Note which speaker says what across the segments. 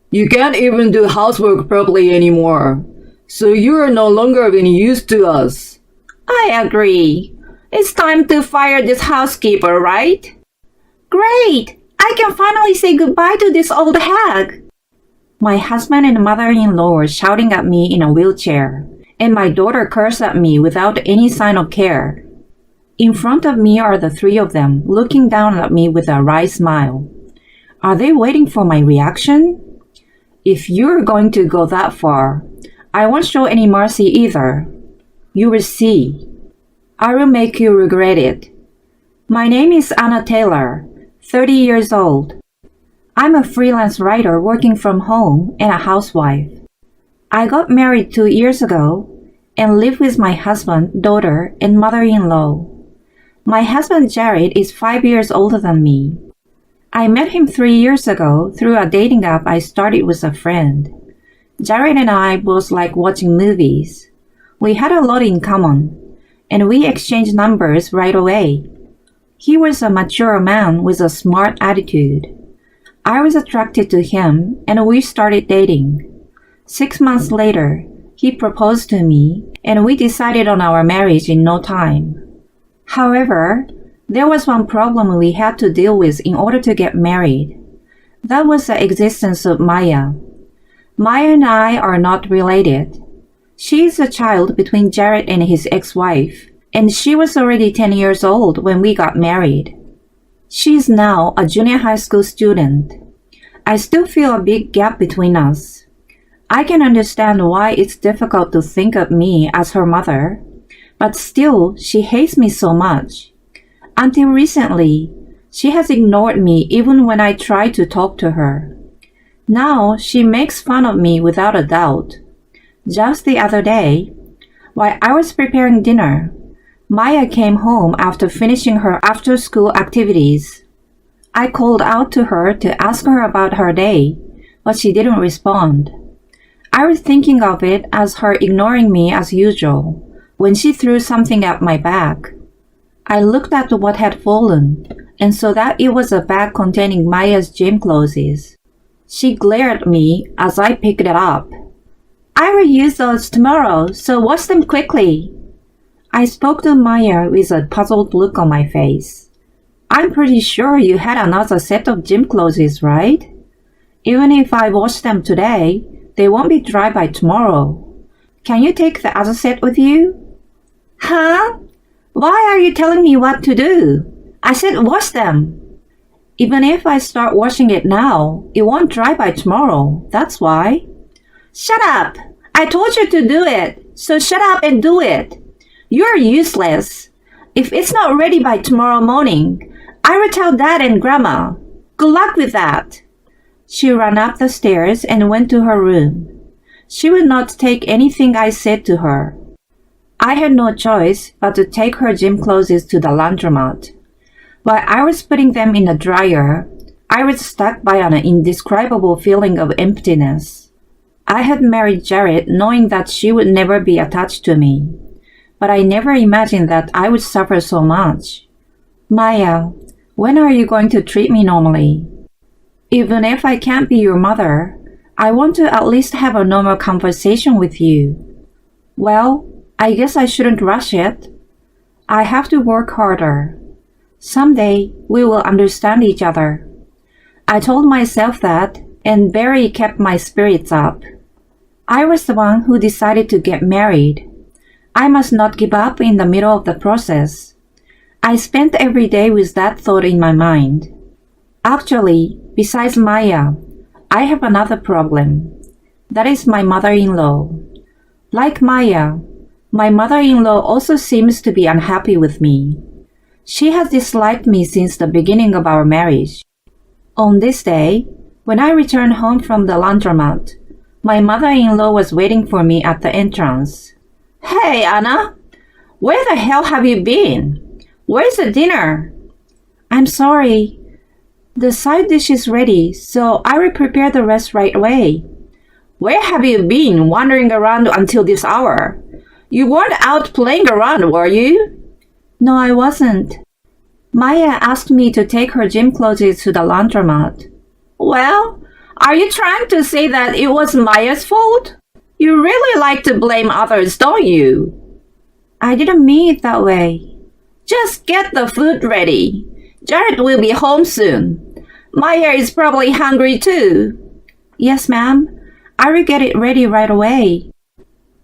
Speaker 1: You can't even do housework properly anymore, so you're no longer of any use to us.
Speaker 2: I agree. It's time to fire this housekeeper, right? Great! I can finally say goodbye to this old hag. My husband and mother-in-law were shouting at me in a wheelchair, and my daughter cursed at me without any sign of care. In front of me are the three of them, looking down at me with a wry smile. Are they waiting for my reaction? If you're going to go that far, I won't show any mercy either. You will see. I will make you regret it. My name is Anna Taylor, 30 years old. I'm a freelance writer working from home and a housewife. I got married 2 years ago and live with my husband, daughter, and mother-in-law. My husband Jared is 5 years older than me. I met him 3 years ago through a dating app I started with a friend. Jared and I both like watching movies. We had a lot in common, and we exchanged numbers right away. He was a mature man with a smart attitude. I was attracted to him, and we started dating. 6 months later, he proposed to me, and we decided on our marriage in no time. However, there was one problem we had to deal with in order to get married. That was the existence of Maya. Maya and I are not related. She is a child between Jared and his ex-wife, and she was already 10 years old when we got married. She is now a junior high school student. I still feel a big gap between us. I can understand why it's difficult to think of me as her mother, but still she hates me so much. Until recently, she has ignored me even when I try to talk to her. Now she makes fun of me without a doubt. Just the other day, while I was preparing dinner, Maya came home after finishing her after-school activities. I called out to her to ask her about her day, but she didn't respond. I was thinking of it as her ignoring me as usual when she threw something at my back. I looked at what had fallen and saw that it was a bag containing Maya's gym clothes. She glared at me as I picked it up. I will use those tomorrow, so wash them quickly. I spoke to Maya with a puzzled look on my face. I'm pretty sure you had another set of gym clothes, right? Even if I wash them today, they won't be dry by tomorrow. Can you take the other set with you? Huh? Why are you telling me what to do? I said wash them. Even if I start washing it now, it won't dry by tomorrow. That's why. Shut up! I told you to do it, so shut up and do it. You're useless. If it's not ready by tomorrow morning, I will tell Dad and Grandma. Good luck with that. She ran up the stairs and went to her room. She would not take anything I said to her. I had no choice but to take her gym clothes to the laundromat. While I was putting them in the dryer, I was struck by an indescribable feeling of emptiness. I had married Jared knowing that she would never be attached to me, but I never imagined that I would suffer so much. Maya, when are you going to treat me normally? Even if I can't be your mother, I want to at least have a normal conversation with you. Well, I guess I shouldn't rush it. I have to work harder. Someday we will understand each other. I told myself that, and Barry kept my spirits up. I was the one who decided to get married. I must not give up in the middle of the process. I spent every day with that thought in my mind. Actually, besides Maya, I have another problem. That is my mother-in-law. Like Maya, my mother-in-law also seems to be unhappy with me. She has disliked me since the beginning of our marriage. On this day, when I returned home from the laundromat, my mother-in-law was waiting for me at the entrance. Hey, Anna! Where the hell have you been? Where's the dinner? I'm sorry. The side dish is ready, so I will prepare the rest right away. Where have you been wandering around until this hour? You weren't out playing around, were you? No, I wasn't. Maya asked me to take her gym clothes to the laundromat. Well, Are you trying to say that it was Maya's fault? You really like to blame others, don't you? I didn't mean it that way. Just get the food ready. Jared will be home soon. Maya is probably hungry too. Yes, ma'am. I will get it ready right away.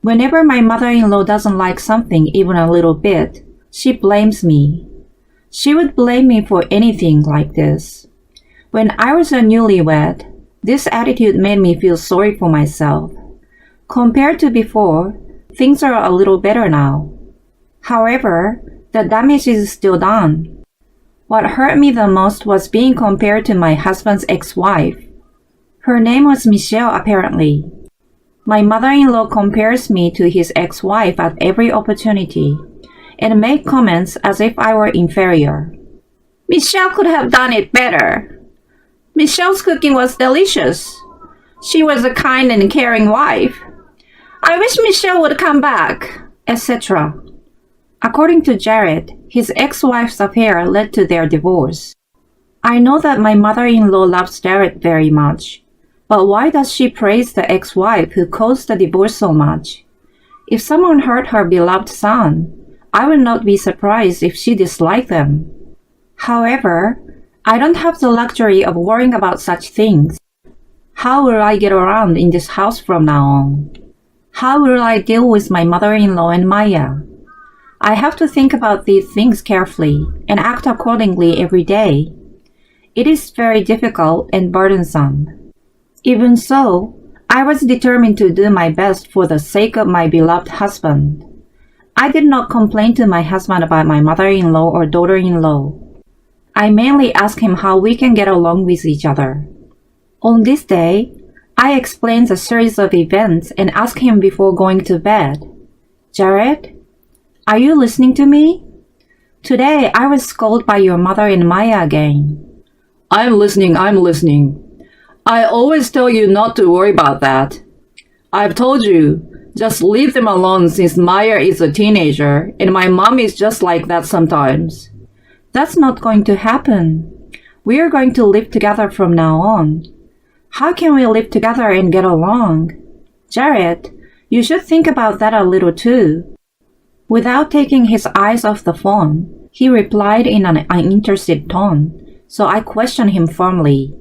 Speaker 2: Whenever my mother-in-law doesn't like something even a little bit, she blames me. She would blame me for anything like this. When I was a newlywed, this attitude made me feel sorry for myself. Compared to before, things are a little better now. However, the damage is still done. What hurt me the most was being compared to my husband's ex-wife. Her name was Michelle, apparently. My mother-in-law compares me to his ex-wife at every opportunity and make comments as if I were inferior. Michelle could have done it better. Michelle's cooking was delicious. She was a kind and caring wife. I wish Michelle would come back, etc. According to Jared, his ex-wife's affair led to their divorce. I know that my mother-in-law loves Jared very much, but why does she praise the ex-wife who caused the divorce so much? If someone hurt her beloved son, I would not be surprised if she disliked them. However, I don't have the luxury of worrying about such things. How will I get around in this house from now on? How will I deal with my mother-in-law and Maya? I have to think about these things carefully and act accordingly every day. It is very difficult and burdensome. Even so, I was determined to do my best for the sake of my beloved husband. I did not complain to my husband about my mother-in-law or daughter-in-law. I mainly asked him how we can get along with each other. On this day, I explained a series of events and asked him before going to bed, Jared, are you listening to me? Today I was scolded by your mother and Maya again.
Speaker 1: I'm listening. I always tell you not to worry about that. I've told you, just leave them alone since Maya is a teenager and my mom is just like that sometimes. That's not going to happen. We are going to live together from now on. How can we live together and get along? Jared, you should think about that a little too. Without taking his eyes off the phone, he replied in an uninterested tone, so I questioned him firmly.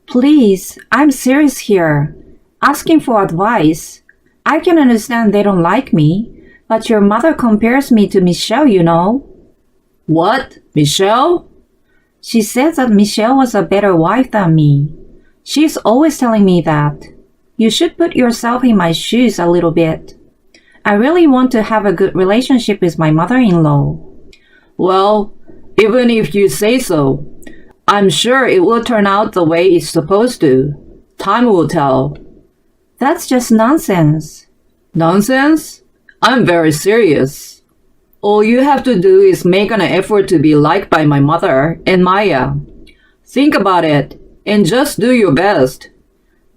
Speaker 1: Please, I'm serious here. Asking for advice. I can understand they don't like me, but your mother compares me to Michelle, you know. What? Michelle?
Speaker 2: She says that Michelle was a better wife than me. She's always telling me that. You should put yourself in my shoes a little bit. I really want to have a good relationship with my mother-in-law.
Speaker 1: Well, even if you say so, I'm sure it will turn out the way it's supposed to. Time will tell.
Speaker 2: That's just nonsense.
Speaker 1: Nonsense? I'm very serious. All you have to do is make an effort to be liked by my mother and Maya. Think about it and just do your best.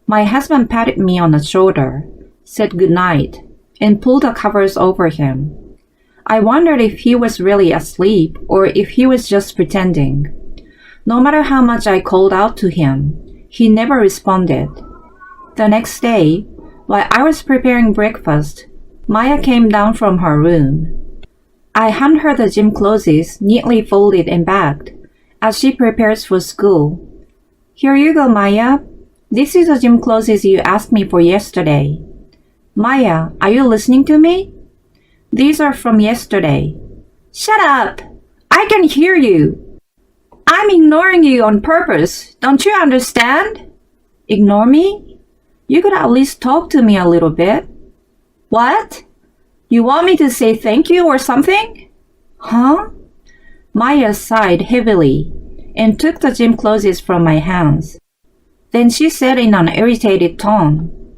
Speaker 2: My husband patted me on the shoulder, said good night, and pulled the covers over him. I wondered if he was really asleep or if he was just pretending. No matter how much I called out to him, he never responded. The next day, while I was preparing breakfast, Maya came down from her room. I hand her the gym clothes neatly folded and bagged as she prepares for school. Here you go, Maya. This is the gym clothes you asked me for yesterday. Maya, are you listening to me? These are from yesterday. Shut up! I can hear you. I'm ignoring you on purpose. Don't you understand? Ignore me? You could at least talk to me a little bit. What? You want me to say thank you or something? Huh? Maya sighed heavily and took the gym clothes from my hands. Then she said in an irritated tone,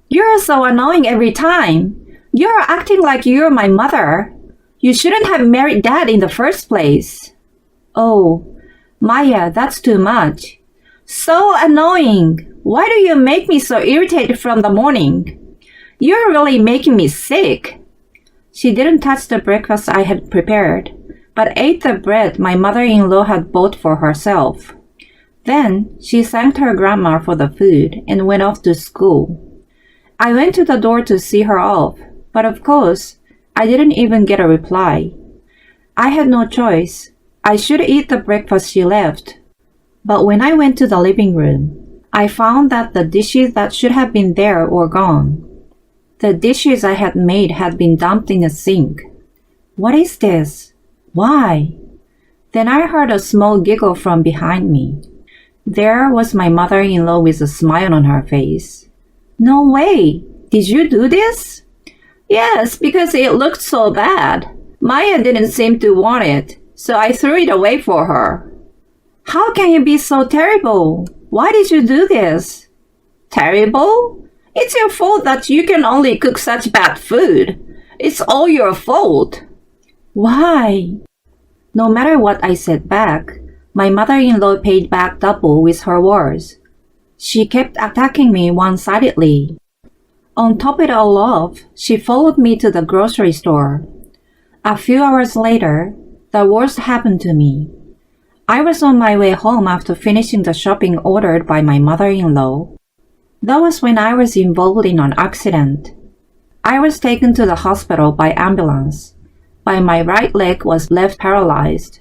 Speaker 2: You're so annoying every time. You're acting like you're my mother. You shouldn't have married Dad in the first place. Oh, Maya, that's too much. So annoying. Why do you make me so irritated from the morning? You're really making me sick. She didn't touch the breakfast I had prepared, but ate the bread my mother-in-law had bought for herself. Then she thanked her grandma for the food and went off to school. I went to the door to see her off, but of course, I didn't even get a reply. I had no choice. I should eat the breakfast she left. But when I went to the living room, I found that the dishes that should have been there were gone. The dishes I had made had been dumped in the sink. What is this? Why? Then I heard a small giggle from behind me. There was my mother-in-law with a smile on her face. No way! Did you do this? Yes, because it looked so bad. Maya didn't seem to want it, so I threw it away for her. How can you be so terrible? Why did you do this? Terrible? It's your fault that you can only cook such bad food. It's all your fault. Why? No matter what I said back, my mother-in-law paid back double with her words. She kept attacking me one-sidedly. On top of it all off, she followed me to the grocery store. A few hours later, the worst happened to me. I was on my way home after finishing the shopping ordered by my mother-in-law. That was when I was involved in an accident. I was taken to the hospital by ambulance, but my right leg was left paralyzed.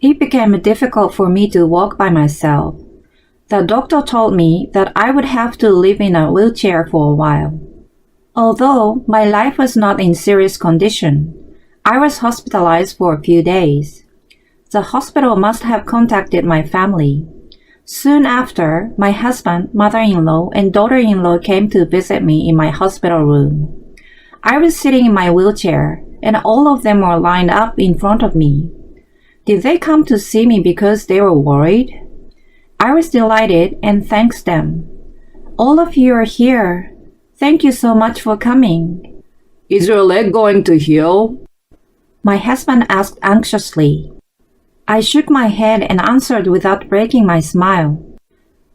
Speaker 2: It became difficult for me to walk by myself. The doctor told me that I would have to live in a wheelchair for a while. Although my life was not in serious condition, I was hospitalized for a few days. The hospital must have contacted my family. Soon after, my husband, mother-in-law, and daughter-in-law came to visit me in my hospital room. I was sitting in my wheelchair, and all of them were lined up in front of me. Did they come to see me because they were worried? I was delighted and thanked them. All of you are here. Thank you so much for coming.
Speaker 1: Is your leg going to heal?
Speaker 2: My husband asked anxiously. I shook my head and answered without breaking my smile.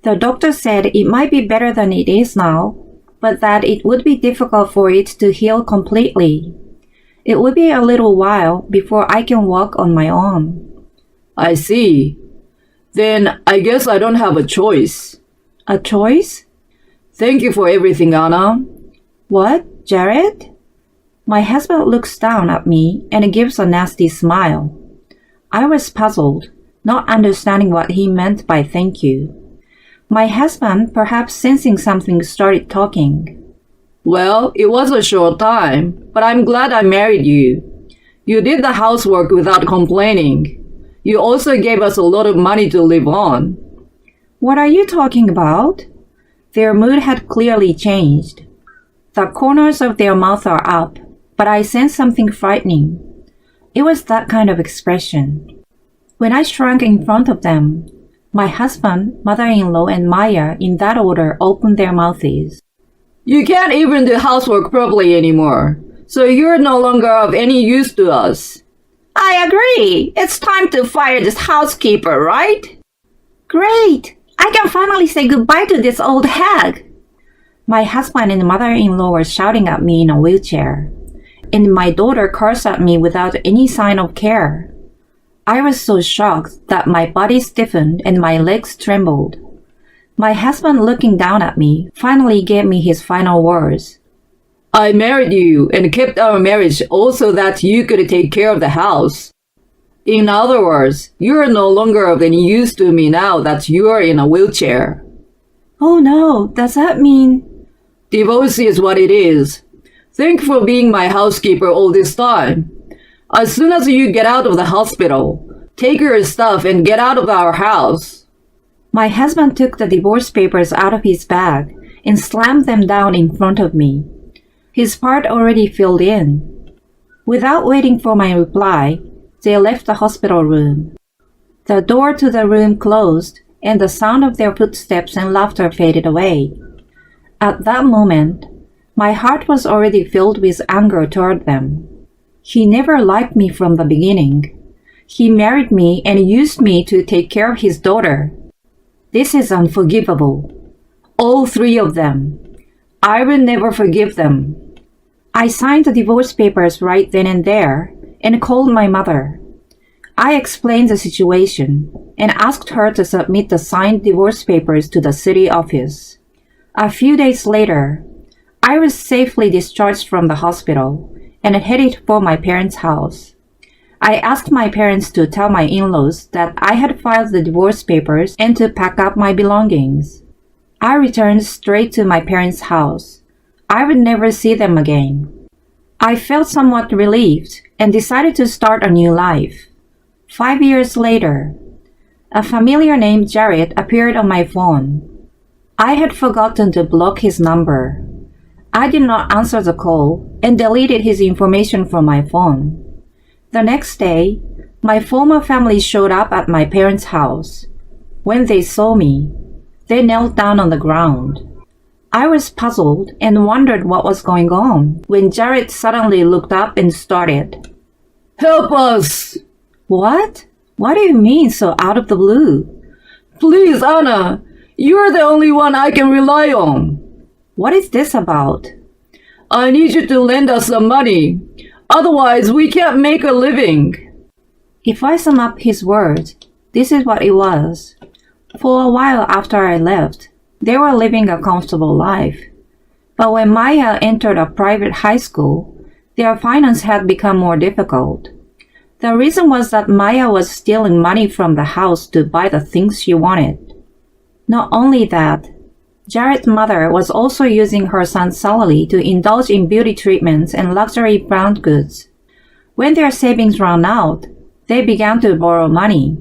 Speaker 2: The doctor said it might be better than it is now, but that it would be difficult for it to heal completely. It would be a little while before I can walk on my own.
Speaker 1: I see. Then I guess I don't have a choice.
Speaker 2: A choice?
Speaker 1: Thank you for everything, Anna.
Speaker 2: What, Jared? My husband looks down at me and gives a nasty smile. I was puzzled, not understanding what he meant by thank you. My husband, perhaps sensing something, started talking.
Speaker 1: Well, it was a short time, but I'm glad I married you. You did the housework without complaining. You also gave us a lot of money to live on.
Speaker 2: What are you talking about? Their mood had clearly changed. The corners of their mouths are up, but I sensed something frightening. It was that kind of expression. When I shrank in front of them, my husband, mother-in-law, and Maya, in that order, opened their mouths.
Speaker 1: You can't even do housework properly anymore, so you're no longer of any use to us.
Speaker 2: I agree. It's time to fire this housekeeper, right? Great! I can finally say goodbye to this old hag. My husband and mother-in-law were shouting at me in a wheelchair, and my daughter cursed at me without any sign of care. I was so shocked that my body stiffened and my legs trembled. My husband, looking down at me, finally gave me his final words.
Speaker 1: I married you and kept our marriage also that you could take care of the house. In other words, you are no longer of any use to me now that you are in a wheelchair.
Speaker 2: Oh no, does that mean?
Speaker 1: Divorce is what it is. Thank you for being my housekeeper all this time. As soon as you get out of the hospital, take your stuff and get out of our house.
Speaker 2: My husband took the divorce papers out of his bag and slammed them down in front of me. His part already filled in. Without waiting for my reply, they left the hospital room. The door to the room closed, and the sound of their footsteps and laughter faded away. At that moment, my heart was already filled with anger toward them. He never liked me from the beginning. He married me and used me to take care of his daughter. This is unforgivable. All three of them. I will never forgive them. I signed the divorce papers right then and there and called my mother. I explained the situation and asked her to submit the signed divorce papers to the city office. A few days later, I was safely discharged from the hospital and headed for my parents' house. I asked my parents to tell my in-laws that I had filed the divorce papers and to pack up my belongings. I returned straight to my parents' house. I would never see them again. I felt somewhat relieved and decided to start a new life. 5 years later, a familiar name Jared appeared on my phone. I had forgotten to block his number. I did not answer the call and deleted his information from my phone. The next day, my former family showed up at my parents' house. When they saw me, they knelt down on the ground. I was puzzled and wondered what was going on when Jared suddenly looked up and started,
Speaker 1: Help us!
Speaker 2: What? What do you mean so out of the blue?
Speaker 1: Please, Anna, you're the only one I can rely on.
Speaker 2: What is this about?
Speaker 1: I need you to lend us some money. Otherwise, we can't make a living.
Speaker 2: If I sum up his words, this is what it was. For a while after I left, they were living a comfortable life. But when Maya entered a private high school, their finance had become more difficult. The reason was that Maya was stealing money from the house to buy the things she wanted. Not only that, Jared's mother was also using her son's salary to indulge in beauty treatments and luxury brand goods. When their savings ran out, they began to borrow money.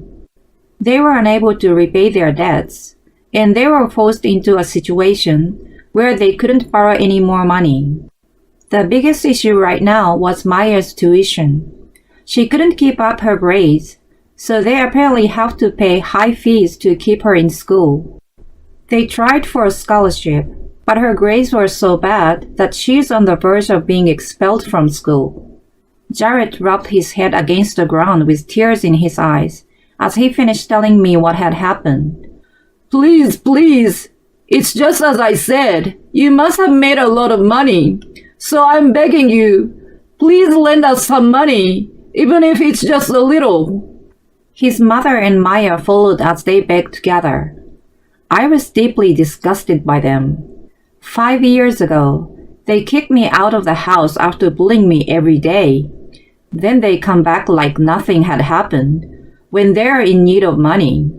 Speaker 2: They were unable to repay their debts, and they were forced into a situation where they couldn't borrow any more money. The biggest issue right now was Maya's tuition. She couldn't keep up her grades, so they apparently have to pay high fees to keep her in school. They tried for a scholarship, but her grades were so bad that she's on the verge of being expelled from school. Jared rubbed his head against the ground with tears in his eyes as he finished telling me what had happened.
Speaker 1: Please, please. It's just as I said. You must have made a lot of money. So I'm begging you, please lend us some money, even if it's just a little.
Speaker 2: His mother and Maya followed as they begged together. I was deeply disgusted by them. 5 years ago, they kicked me out of the house after bullying me every day. Then they come back like nothing had happened when they're in need of money.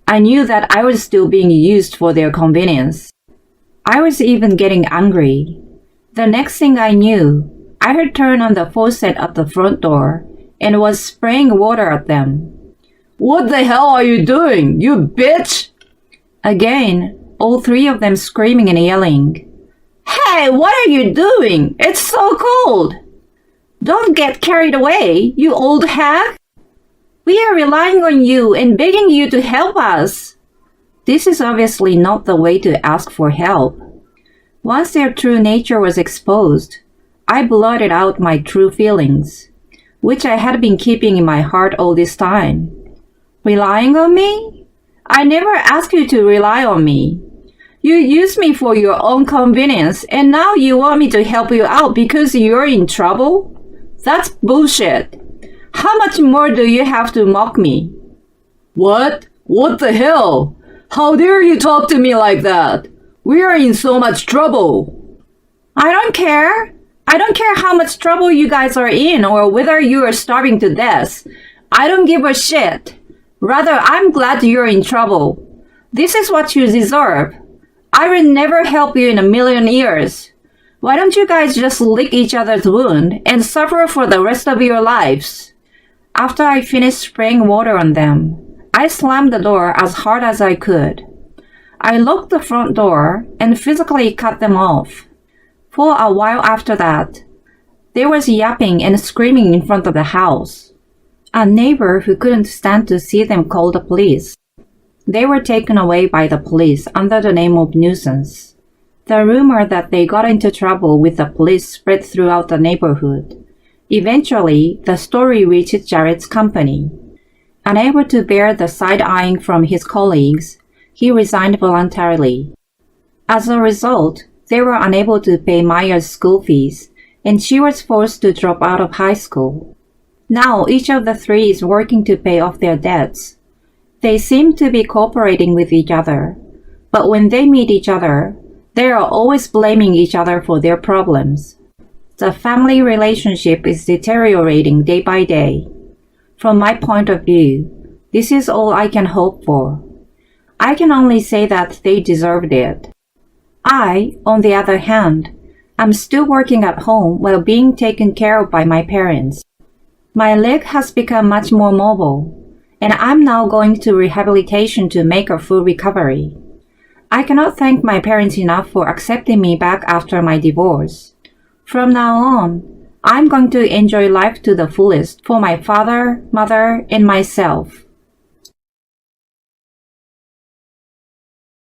Speaker 2: I knew that I was still being used for their convenience. I was even getting angry. The next thing I knew, I had turned on the faucet at the front door and was spraying water at them.
Speaker 1: What the hell are you doing, you bitch?
Speaker 2: Again, all three of them screaming and yelling.
Speaker 1: Hey, what are you doing? It's so cold.
Speaker 2: Don't get carried away, you old hag. We are relying on you and begging you to help us. This is obviously not the way to ask for help. Once their true nature was exposed, I blurted out my true feelings, which I had been keeping in my heart all this time. Relying on me? I never asked you to rely on me. You used me for your own convenience, and now you want me to help you out because you're in trouble? That's bullshit. How much more do you have to mock me?
Speaker 1: What? What the hell? How dare you talk to me like that? We are in so much trouble.
Speaker 2: I don't care. I don't care how much trouble you guys are in or whether you are starving to death. I don't give a shit. Rather, I'm glad you're in trouble. This is what you deserve. I will never help you in a million years. Why don't you guys just lick each other's wound and suffer for the rest of your lives? After I finished spraying water on them, I slammed the door as hard as I could. I locked the front door and physically cut them off. For a while after that, there was yapping and screaming in front of the house. A neighbor who couldn't stand to see them called the police. They were taken away by the police under the name of nuisance. The rumor that they got into trouble with the police spread throughout the neighborhood. Eventually, the story reached Jared's company. Unable to bear the side-eyeing from his colleagues, he resigned voluntarily. As a result, they were unable to pay Maya's school fees, and she was forced to drop out of high school. Now each of the three is working to pay off their debts. They seem to be cooperating with each other, but when they meet each other, they are always blaming each other for their problems. The family relationship is deteriorating day by day. From my point of view, this is all I can hope for. I can only say that they deserved it. I, on the other hand, am still working at home while being taken care of by my parents. My leg has become much more mobile, and I'm now going to rehabilitation to make a full recovery. I cannot thank my parents enough for accepting me back after my divorce. From now on, I'm going to enjoy life to the fullest for my father, mother, and myself.